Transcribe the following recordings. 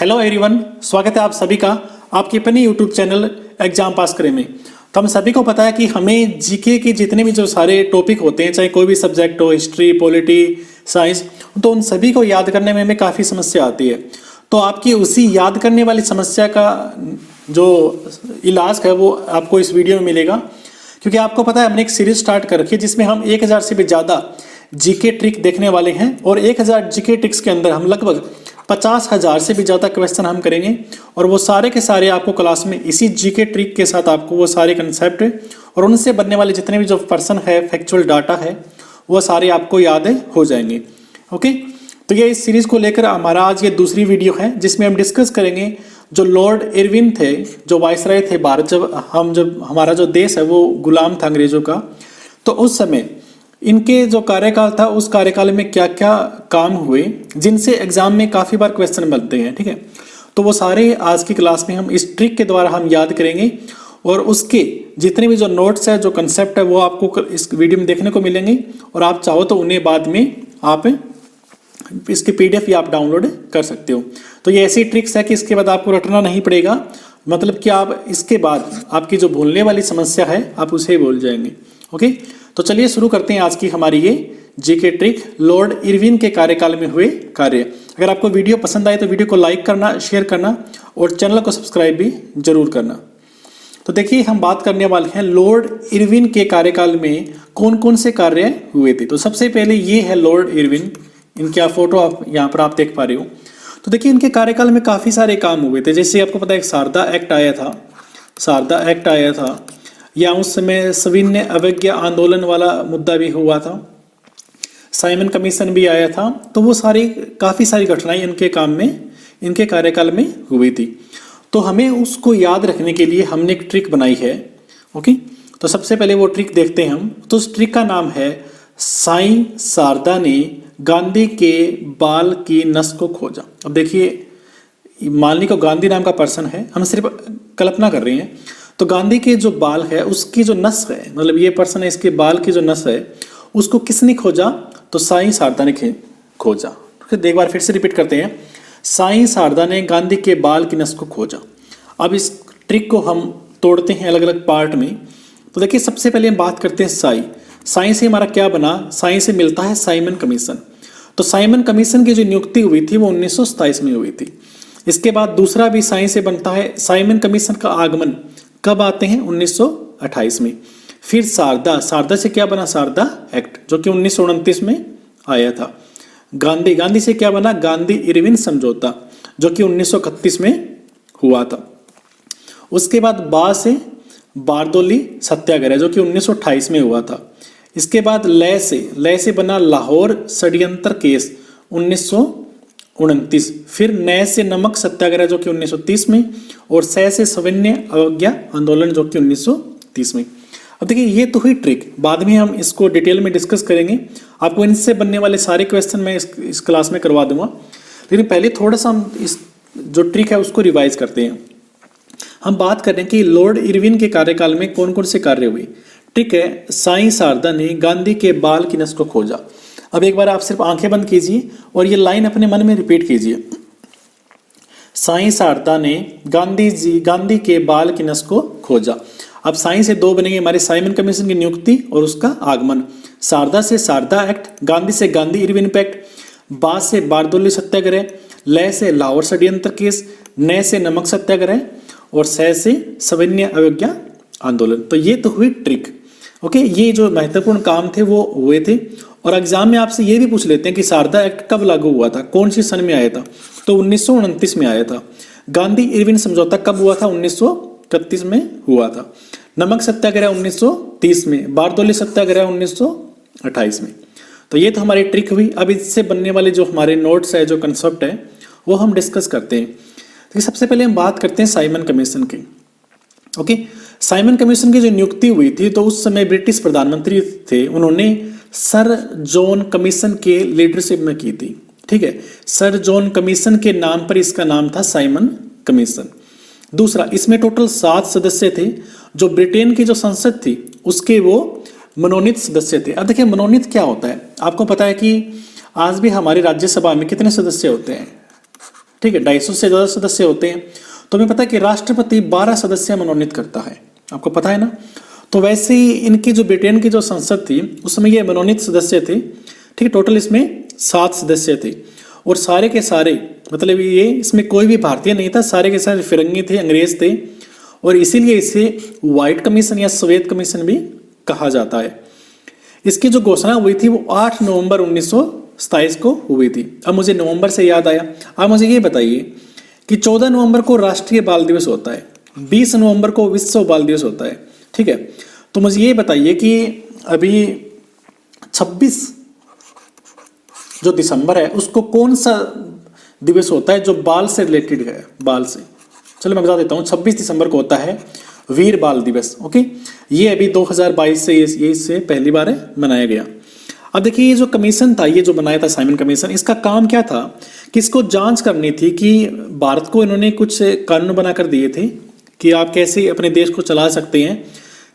Hello everyone, स्वागत है आप सभी का आपके अपने यूट्यूब चैनल एग्जाम पास करें में। तो हम सभी को पता है कि हमें जीके के जितने भी जो सारे टॉपिक होते हैं, चाहे कोई भी सब्जेक्ट हो, हिस्ट्री, पॉलिटी, साइंस, तो उन सभी को याद करने में हमें काफ़ी समस्या आती है। तो आपकी उसी याद करने वाली समस्या का जो इलाज है वो आपको इस वीडियो में मिलेगा, क्योंकि आपको पता है हमने एक सीरीज स्टार्ट कर रखी है जिसमें हम 1000 से भी ज़्यादा जीके ट्रिक देखने वाले हैं और 1000 जीके ट्रिक्स के अंदर हम लगभग 50,000 से भी ज़्यादा क्वेश्चन हम करेंगे और वो सारे के सारे आपको क्लास में इसी जीके ट्रिक के साथ आपको वो सारे कंसेप्ट और उनसे बनने वाले जितने भी जो पर्सन है, फैक्चुअल डाटा है, वो सारे आपको याद हो जाएंगे। ओके, तो ये इस सीरीज़ को लेकर हमारा आज ये दूसरी वीडियो है जिसमें हम डिस्कस करेंगे जो लॉर्ड इरविन थे, जो वायसराय थे भारत, जब हमारा जो देश है वो गुलाम था अंग्रेज़ों का, तो उस समय इनके जो कार्यकाल था उस कार्यकाल में क्या क्या काम हुए जिनसे एग्जाम में काफ़ी बार क्वेश्चन बनते हैं। ठीक है, तो वो सारे आज की क्लास में हम इस ट्रिक के द्वारा हम याद करेंगे और उसके जितने भी जो नोट्स है, जो कंसेप्ट है, वो आपको इस वीडियो में देखने को मिलेंगे और आप चाहो तो उन्हें बाद में आप इसकी PDF भी आप डाउनलोड कर सकते हो। तो ये ऐसी ट्रिक्स है कि इसके बाद आपको रटना नहीं पड़ेगा, मतलब कि आप इसके बाद आपकी जो भूलने वाली समस्या है आप उसे भूल जाएंगे। ओके, तो चलिए शुरू करते हैं आज की हमारी ये जीके ट्रिक, लॉर्ड इरविन के कार्यकाल में हुए कार्य। अगर आपको वीडियो पसंद आए तो वीडियो को लाइक करना, शेयर करना और चैनल को सब्सक्राइब भी जरूर करना। तो देखिए, हम बात करने वाले हैं लॉर्ड इरविन के कार्यकाल में कौन कौन से कार्य हुए थे। तो सबसे पहले ये है लॉर्ड इरविन, इनकी फोटो आप यहाँ पर आप देख पा रहे हो। तो देखिए, इनके कार्यकाल में काफ़ी सारे काम हुए थे। जैसे आपको पता है एक शारदा एक्ट आया था, या उस समय सविनय अवज्ञा आंदोलन वाला मुद्दा भी हुआ था, साइमन कमीशन भी आया था। तो वो काफ़ी सारी घटनाएं इनके इनके कार्यकाल में हुई थी। तो हमें उसको याद रखने के लिए हमने एक ट्रिक बनाई है। ओके, तो सबसे पहले वो ट्रिक देखते हैं हम। तो उस ट्रिक का नाम है साई शारदा ने गांधी के बाल की नस को खोजा। अब देखिए, मान ली को गांधी नाम का पर्सन है, हम सिर्फ कल्पना कर रहे हैं। तो गांधी के जो बाल है उसकी जो नस है, मतलब ये पर्सन है, इसके बाल की जो नस है उसको किसने खोजा? तो साई शारदा ने खोजा। एक बार फिर से रिपीट करते हैं, साई शारदा ने गांधी के बाल की नस को खोजा। अब इस ट्रिक को हम तोड़ते हैं अलग अलग पार्ट में। तो देखिए, सबसे पहले हम बात करते हैं साई से हमारा क्या बना? साई से मिलता है साइमन कमीशन। तो साइमन कमीशन की जो नियुक्ति हुई थी वो 1927 में हुई थी। इसके बाद दूसरा भी साई से बनता है, साइमन कमीशन का आगमन कब आते हैं? 1928 में। फिर शारदा से क्या बना? शारदा एक्ट, जो कि 1929 में आया था। गांधी से क्या बना? गांधी इरविन समझौता, जो कि 1931 में हुआ था। उसके बाद से बारदोली सत्याग्रह, जो कि 1928 में हुआ था। इसके बाद लय से बना लाहौर षड्यंत्र केस 1929। फिर नय से नमक सत्याग्रह, जो कि 1930 में, और से सविनय अवज्ञा आंदोलन, जो कि 1930 में। अब देखिए, ये तो हुई ट्रिक, बाद में हम इसको डिटेल में डिस्कस करेंगे। आपको इनसे बनने वाले सारे क्वेश्चन मैं इस क्लास में करवा दूंगा, लेकिन पहले थोड़ा सा हम इस जो ट्रिक है उसको रिवाइज करते हैं। हम बात कर रहे हैं कि लॉर्ड इरविन के कार्यकाल में कौन कौन से कार्य हुए। ट्रिक है, साई शारदा ने गांधी के बाल की नस को खोजा। अब एक बार आप सिर्फ आंखें बंद कीजिए और ये लाइन अपने मन में रिपीट कीजिए। साई शारदा ने गांधी के बाल की नस को खोजा। अब साई से दो बनेंगे हमारे साइमन कमीशन की नियुक्ति और उसका आगमन। शारदा से शारदा एक्ट, गांधी से गांधी इरविन पैक्ट, से बारदोली सत्याग्रह, लय से लाहौर षड्यंत्र केस, नय से नमक सत्याग्रह और से सविनय अवज्ञा आंदोलन। तो ये तो हुई ट्रिक। ओके, ये जो महत्वपूर्ण काम थे वो हुए थे। और एग्जाम में आपसे ये भी पूछ लेते हैं कि शारदा एक्ट कब लागू हुआ था, कौन सी सन में आया था? तो 1929 में आया था। गांधी इरविन समझौता कब हुआ था? 1931 में हुआ था। नमक सत्याग्रह 1930 में, बारदोली सत्याग्रह 1928 में। तो ये तो हमारी ट्रिक हुई। अब इससे बनने वाले जो हमारे नोट्स है, जो कंसेप्ट है, वो हम डिस्कस करते हैं। तो सबसे पहले हम बात करते हैं साइमन कमीशन की। ओके, साइमन कमीशन की जो नियुक्ति हुई थी, तो उस समय ब्रिटिश प्रधानमंत्री थे, उन्होंने सर जॉन कमीशन के लीडरशिप में की थी। ठीक है, सर जॉन कमीशन के नाम पर इसका नाम था साइमन कमीशन। दूसरा, इसमें टोटल 7 सदस्य थे, जो ब्रिटेन की जो संसद थी उसके वो मनोनीत सदस्य थे। अब देखिए, मनोनीत क्या होता है? आपको पता है कि आज भी हमारी राज्यसभा में कितने सदस्य होते हैं? ठीक है, 250 से ज़्यादा सदस्य होते हैं। तो हमें पता है कि राष्ट्रपति 12 सदस्य मनोनीत करता है, आपको पता है ना। तो वैसे ही इनकी जो ब्रिटेन की जो संसद थी उसमें ये मनोनीत सदस्य थे, ठीक है। टोटल इसमें 7 सदस्य थे और सारे के सारे मतलब ये इसमें कोई भी भारतीय नहीं था, सारे के सारे फिरंगी थे, अंग्रेज थे, और इसीलिए इसे व्हाइट कमीशन या श्वेत कमीशन भी कहा जाता है। इसकी जो घोषणा हुई थी वो 8 नवंबर 1927 को हुई थी। अब मुझे नवंबर से याद आया, आप मुझे ये बताइए कि 14 नवंबर को राष्ट्रीय बाल दिवस होता है, 20 नवंबर को विश्व बाल दिवस होता है, ठीक है। तो मुझे ये बताइए कि अभी 26 जो दिसंबर है उसको कौन सा दिवस होता है जो बाल से रिलेटेड है, बाल से। चलो मैं बता देता हूँ, 26 दिसंबर को होता है वीर बाल दिवस, ओके। ये अभी 2022 से ये इससे पहली बार मनाया गया। अब देखिए ये जो कमीशन था, ये जो बनाया था साइमन कमीशन, इसका काम क्या था कि इसको जांच करनी थी कि भारत को इन्होंने कुछ कानून बनाकर दिए थे कि आप कैसे अपने देश को चला सकते हैं,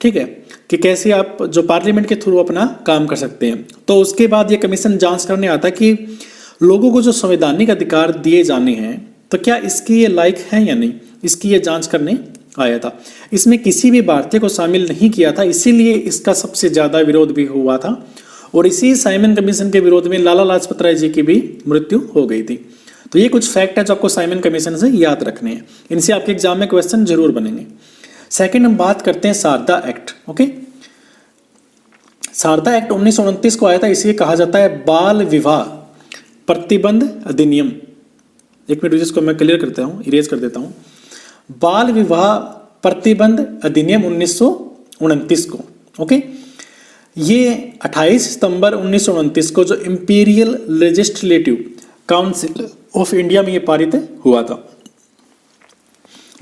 ठीक है, कि कैसे आप जो पार्लियामेंट के थ्रू अपना काम कर सकते हैं। तो उसके बाद ये कमीशन जांच करने आता कि लोगों को जो संवैधानिक अधिकार दिए जाने हैं तो क्या इसकी ये लायक है या नहीं, इसकी ये जांच करने आया था। इसमें किसी भी भारतीय को शामिल नहीं किया था, इसीलिए इसका सबसे ज़्यादा विरोध भी हुआ था और इसी साइमन कमीशन के विरोध में लाला लाजपत राय जी की भी मृत्यु हो गई थी। तो ये कुछ फैक्ट है जो आपको साइमन कमीशन से याद रखने हैं, इनसे आपके एग्जाम में क्वेश्चन जरूर बनेंगे। सेकंड हम बात करते हैं Sharda act, okay. Sharda act 1929 को आया था, इसे कहा जाता है बाल विवाह प्रतिबंध अधिनियम। एक मिनट जिसको मैं क्लियर करता हूँ, इरेज कर देता हूँ। बाल विवाह प्रतिबंध अधिनियम 1929 को, ओके। ये 28 सितंबर 1929 को जो imperial legislative council of India में ये पारित हुआ था।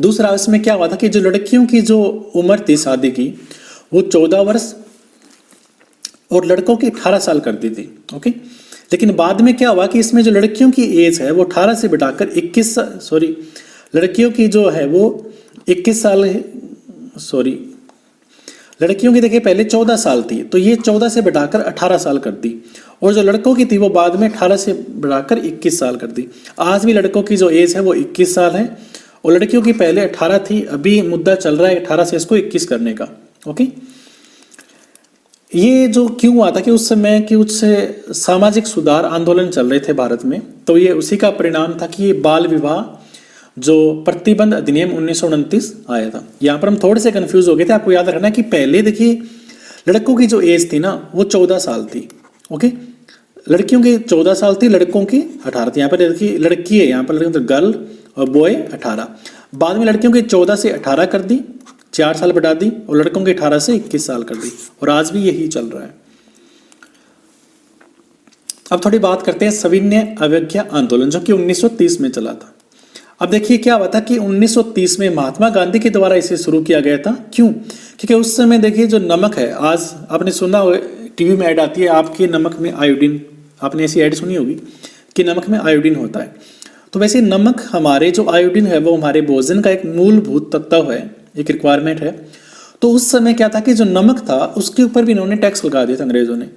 दूसरा इसमें क्या हुआ था कि जो लड़कियों की जो उम्र थी शादी की वो 14 वर्ष और लड़कों की 18 साल कर दी थी, ओके। लेकिन बाद में क्या हुआ कि इसमें जो लड़कियों की एज है वो 18 से बढ़ाकर 21, सॉरी लड़कियों की जो है वो 21 साल, सॉरी लड़कियों की देखिए पहले 14 साल थी, तो ये 14 से बढ़ाकर 18 साल कर दी, और जो लड़कों की थी वो बाद में 18 से बढ़ाकर 21 साल कर दी। आज भी लड़कों की जो एज है वो 21 साल है और लड़कियों की पहले 18 थी, अभी मुद्दा चल रहा है 18 से इसको 21 करने का, ओके। ये जो क्यों हुआ था कि उस समय कि उससे सामाजिक सुधार आंदोलन चल रहे थे भारत में, तो ये उसी का परिणाम था कि ये बाल विवाह जो प्रतिबंध अधिनियम 1929 आया था। यहाँ पर हम थोड़े से कंफ्यूज हो गए थे, आपको याद रखना कि पहले देखिए लड़कों की जो एज थी ना वो 14 साल थी, ओके। लड़कियों की 14 साल थी, लड़कों की 18 थी। यहाँ पर देखिए लड़की है, यहाँ पर गर्ल और बॉय 18। बाद में लड़कियों की 14 से 18 कर दी, 4 साल बढ़ा दी, और लड़कों की 18 से 21 साल कर दी, और आज भी यही चल रहा है। अब थोड़ी बात करते हैं सविनय अवज्ञा आंदोलन जो कि 1930 में चला था। अब देखिए क्या हुआ था कि 1930 में महात्मा गांधी के द्वारा इसे शुरू किया गया था। क्यों? क्योंकि उस समय देखिए जो नमक है, आज आपने सुना टीवी में ऐड आती है आपके नमक में आयोडीन, आपने ऐसी ऐड सुनी होगी कि नमक में आयोडीन होता है। तो वैसे नमक हमारे जो आयोडीन है वो हमारे भोजन का एक मूलभूत तत्व है, एक रिक्वायरमेंट है। तो उस समय क्या था कि जो नमक था उसके ऊपर भी इन्होंने टैक्स लगा दिया था अंग्रेजों ने।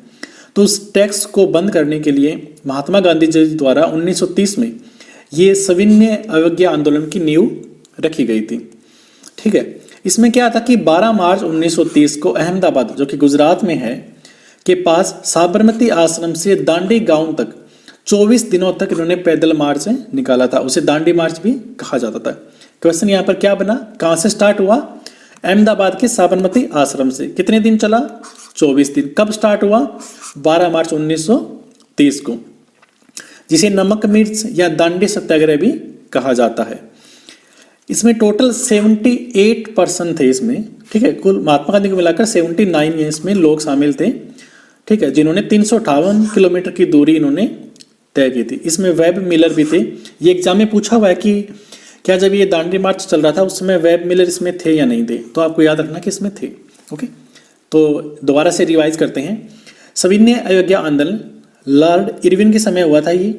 तो उस टैक्स को बंद करने के लिए महात्मा गांधी जी द्वारा 1930 में ये सविनय अवज्ञा आंदोलन की नींव रखी गई थी, ठीक है। इसमें क्या था कि 12 मार्च 1930 को अहमदाबाद जो कि गुजरात में है के पास साबरमती आश्रम से दांडी गांव तक 24 दिनों तक इन्होंने पैदल मार्च निकाला था। उसे दांडी मार्च भी कहा जाता था। क्वेश्चन यहाँ पर क्या बना, कहाँ से स्टार्ट हुआ? अहमदाबाद के साबरमती आश्रम से। कितने दिन चला? 24 दिन। कब स्टार्ट हुआ? 12 मार्च 1930 को, जिसे नमक मिर्च या दांडी सत्याग्रह भी कहा जाता है। इसमें टोटल 78% थे इसमें, ठीक है। कुल महात्मा गांधी को मिलाकर 79 इसमें लोग शामिल थे, ठीक है, जिन्होंने 358 किलोमीटर की दूरी इन्होंने तय की थी। इसमें वेब मिलर भी थे। ये एग्जाम में पूछा हुआ है कि क्या जब ये दांडी मार्च चल रहा था उस समय वेब मिलर इसमें थे या नहीं थे, तो आपको याद रखना कि इसमें थे, ओके। तो दोबारा से रिवाइज करते हैं। सविनय अवज्ञा आंदोलन लॉर्ड इरविन के समय हुआ था। ये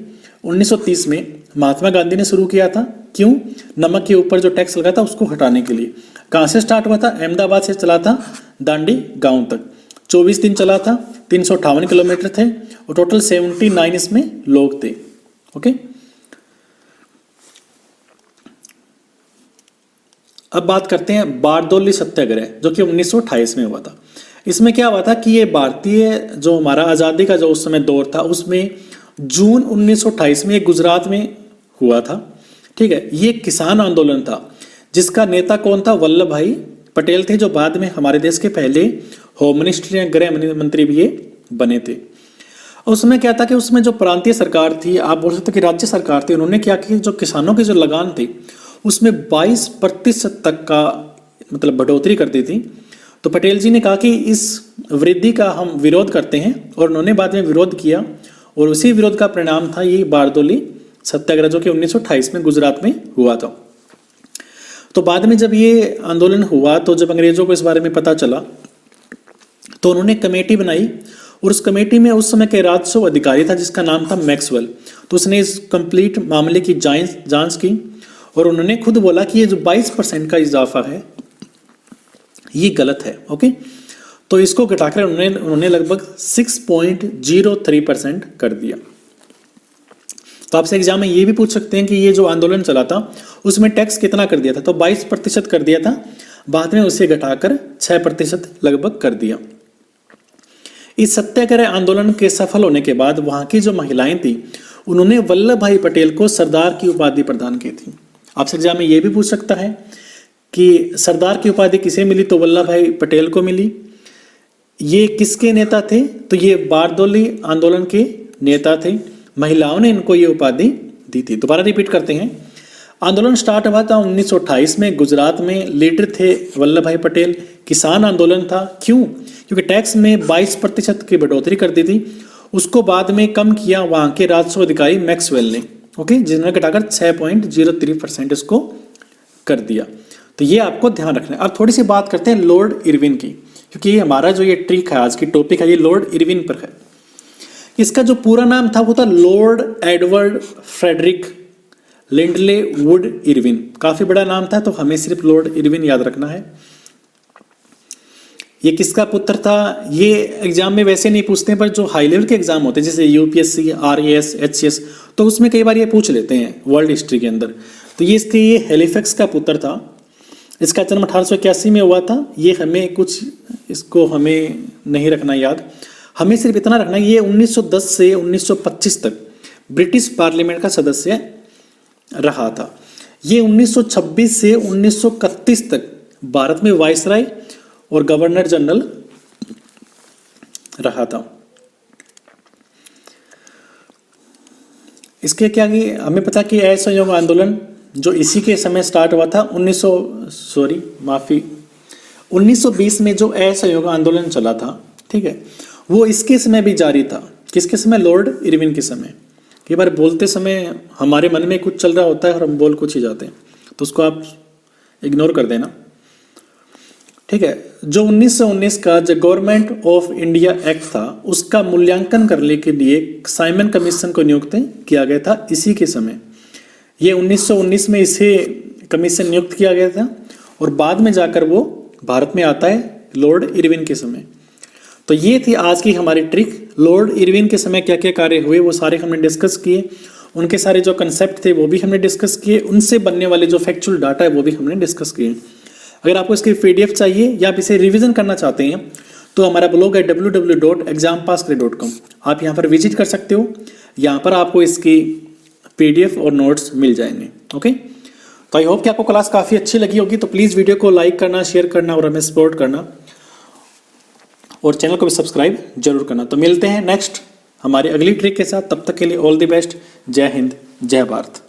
1930 में महात्मा गांधी ने शुरू किया था। क्यों? नमक के ऊपर जो टैक्स लगा था उसको हटाने के लिए। कहाँ से स्टार्ट हुआ था? अहमदाबाद से चला था दांडी गांव तक, 24 दिन चला था, 358 किलोमीटर थे और टोटल 79 इसमें लोग थे, ओके। अब बात करते हैं बारदौली सत्याग्रह, जो कि 1928 में हुआ था। इसमें क्या हुआ था कि ये भारतीय जो हमारा आज़ादी का जो उस समय दौर था, उसमें जून 1928 में गुजरात में हुआ था। ठीक है, ये किसान आंदोलन था जिसका नेता कौन था? वल्लभ भाई पटेल थे, जो बाद में हमारे देश के पहले होम मिनिस्टर या गृह मंत्री भी ये बने थे। उसमें क्या था कि उसमें जो प्रांतीय सरकार थी, आप बोल सकते कि राज्य सरकार थी, उन्होंने क्या किया, जो किसानों की जो लगान थी उसमें 22% तक का मतलब बढ़ोतरी कर दी थी। तो पटेल जी ने कहा कि इस वृद्धि का हम विरोध करते हैं, और उन्होंने बाद में विरोध किया, और उसी विरोध का परिणाम था ये बारदौली सत्याग्रह, जो कि 1928 में गुजरात में हुआ था। तो बाद में जब ये आंदोलन हुआ, तो जब अंग्रेजों को इस बारे में पता चला, तो उन्होंने कमेटी बनाई, और उस कमेटी में उस समय के राजस्व अधिकारी था जिसका नाम था मैक्सवेल। तो उसने इस कंप्लीट मामले की जांच की, और उन्होंने खुद बोला कि ये जो 22% का इजाफा है ये गलत है। ओके, तो इसको घटाकर उन्होंने लगभग 6.03% कर दिया। तो आपसे एग्जाम में ये भी पूछ सकते हैं कि ये जो आंदोलन चला था उसमें टैक्स कितना कर दिया था? तो 22% कर दिया था, बाद में उसे घटाकर 6% लगभग कर दिया। इस सत्याग्रह आंदोलन के सफल होने के बाद वहां की जो महिलाएं थी, उन्होंने वल्लभ भाई पटेल को सरदार की उपाधि प्रदान की थी। आपसे एग्जाम में ये भी पूछ सकता है कि सरदार की उपाधि किसे मिली? तो वल्लभ भाई पटेल को मिली। ये किसके नेता थे? तो ये बारदौली आंदोलन के नेता थे। महिलाओं ने इनको ये उपाधि दी थी। दोबारा रिपीट करते हैं, आंदोलन स्टार्ट हुआ था 1928 में गुजरात में। लीडर थे वल्लभ भाई पटेल। किसान आंदोलन था, क्यों? क्योंकि टैक्स में 22% की बढ़ोतरी कर दी थी, उसको बाद में कम किया वहां के राजस्व अधिकारी मैक्सवेल ने। ओके, जिन्होंने घटाकर 6.03% इसको कर दिया। तो ये आपको ध्यान रखना है। अब थोड़ी सी बात करते हैं लॉर्ड इरविन की, क्योंकि ये हमारा जो ये ट्रिक है, आज की टॉपिक है, ये लॉर्ड इरविन पर है। इसका जो पूरा नाम था वो था Lord Edward Frederick Lindley Wood Irwin. काफी बड़ा नाम था, तो हमें सिर्फ लॉर्ड इरविन याद रखना है। ये किसका पुत्र था? ये एग्जाम में वैसे नहीं पूछते हैं, पर जो हाई लेवल के एग्जाम होते हैं जैसे यूपीएससी, आरएएस, एचसीएस, तो उसमें कई बार ये पूछ लेते हैं वर्ल्ड हिस्ट्री के अंदर। तो ये इसके ये हेलिफैक्स का पुत्र था। इसका जन्म 1881 में हुआ था। ये हमें कुछ इसको हमें नहीं रखना याद, हमें सिर्फ इतना रखना, ये 1910 से 1925 तक ब्रिटिश पार्लियामेंट का सदस्य रहा था। ये 1926 से 1931 तक भारत में वायसराय और गवर्नर जनरल रहा था। इसके क्या कि हमें पता कि असहयोग आंदोलन जो इसी के समय स्टार्ट हुआ था 1920 में जो असहयोग आंदोलन चला था, ठीक है, वो इसके समय भी जारी था। किसके समय? लॉर्ड इरविन के समय। कई बार बोलते समय हमारे मन में कुछ चल रहा होता है और हम बोल कुछ ही जाते हैं, तो उसको आप इग्नोर कर देना, ठीक है। जो 1919 का जो गवर्नमेंट ऑफ इंडिया एक्ट था, उसका मूल्यांकन करने के लिए साइमन कमीशन को नियुक्त किया गया था इसी के समय। ये 1919 में इसे कमीशन नियुक्त किया गया था, और बाद में जाकर वो भारत में आता है लॉर्ड इरविन के समय। तो ये थी आज की हमारी ट्रिक। लॉर्ड इरविन के समय क्या क्या कार्य हुए वो सारे हमने डिस्कस किए, उनके सारे जो कंसेप्ट थे वो भी हमने डिस्कस किए, उनसे बनने वाले जो फैक्चुअल डाटा है वो भी हमने डिस्कस किए। अगर आपको इसकी PDF चाहिए या आप इसे रिवीजन करना चाहते हैं तो हमारा ब्लॉग है www.exampaskare.com, आप यहाँ पर विजिट कर सकते हो। यहाँ पर आपको इसकी PDF और नोट्स मिल जाएंगे। ओके, तो आई होप कि आपको क्लास काफ़ी अच्छी लगी होगी। तो प्लीज़ वीडियो को लाइक करना, शेयर करना और हमें सपोर्ट करना, और चैनल को भी सब्सक्राइब जरूर करना। तो मिलते हैं नेक्स्ट हमारी अगली ट्रिक के साथ, तब तक के लिए ऑल द बेस्ट। जय हिंद, जय भारत।